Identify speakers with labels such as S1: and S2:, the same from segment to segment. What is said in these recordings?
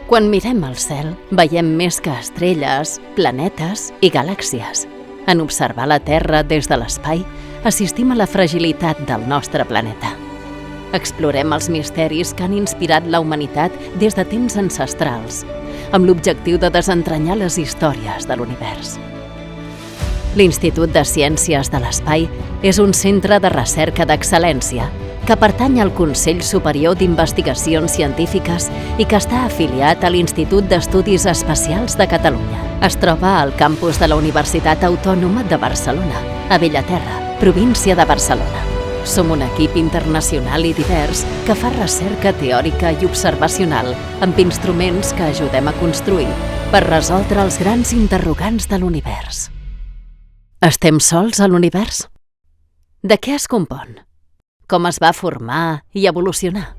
S1: Quan mirem al cel, veiem més que estrelles, planetes i galàxies. En observar la Terra des de l'espai, assistim a la fragilitat del nostre planeta. Explorem els misteris que han inspirat la humanitat des de temps ancestrals, amb l'objectiu de desentranyar les històries de l'univers. L'Institut de Ciències de l'Espai és un centre de recerca d'excel·lència que pertany al Consell Superior d'Investigacions Científiques i que està afiliat a l'Institut d'Estudis Espacials de Catalunya. Es troba al campus de la Universitat Autònoma de Barcelona, a Bellaterra, província de Barcelona. Som un equip internacional i divers que fa recerca teòrica i observacional amb instruments que ajudem a construir per resoldre els grans interrogants de l'univers. Estem sols a l'univers? De què es compon? Com es va formar i evolucionar?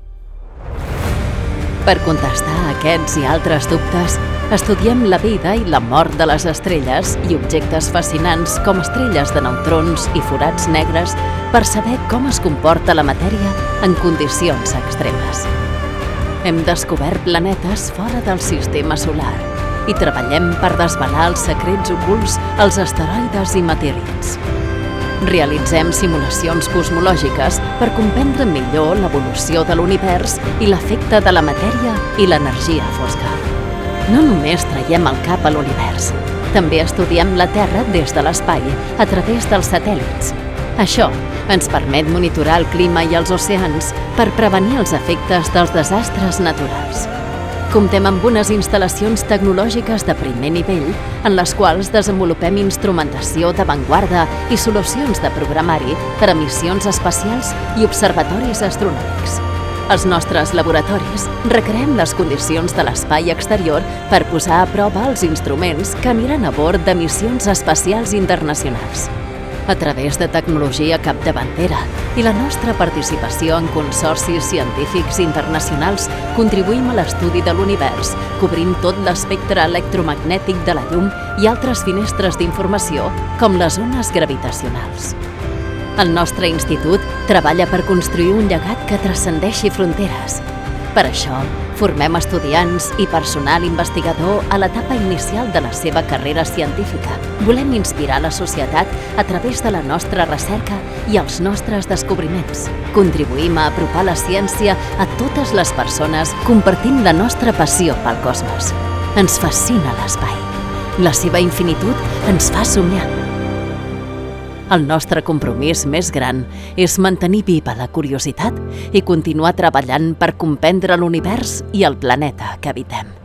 S1: Per contestar aquests i altres dubtes, estudiem la vida i la mort de les estrelles i objectes fascinants com estrelles de neutrons i forats negres per saber com es comporta la matèria en condicions extremes. Hem descobert planetes fora del sistema solar i treballem per desvelar els secrets ocults als asteroides i meteorits. Realitzem simulacions cosmològiques per comprendre millor l'evolució de l'univers i l'efecte de la matèria i l'energia fosca. No només traiem el cap a l'univers, també estudiem la Terra des de l'espai a través dels satèl·lits. Això ens permet monitorar el clima i els oceans per prevenir els efectes dels desastres naturals. Comptem amb unes instal·lacions tecnològiques de primer nivell en les quals desenvolupem instrumentació d'avantguarda i solucions de programari per a missions espacials i observatoris astronòmics. Als nostres laboratoris recreem les condicions de l'espai exterior per posar a prova els instruments que aniran a bord de missions espacials internacionals. A través de tecnologia capdavantera i la nostra participació en consorcis científics internacionals, contribuïm a l'estudi de l'univers, cobrint tot l'espectre electromagnètic de la llum i altres finestres d'informació, com les ones gravitacionals. El nostre institut treballa per construir un llegat que transcendeixi fronteres. Per això, formem estudiants i personal investigador a l'etapa inicial de la seva carrera científica. Volem inspirar la societat a través de la nostra recerca i els nostres descobriments. Contribuïm a apropar la ciència a totes les persones compartint la nostra passió pel cosmos. Ens fascina l'espai. La seva infinitud ens fa somiar. El nostre compromís més gran és mantenir viva la curiositat i continuar treballant per comprendre l'univers i el planeta que habitem.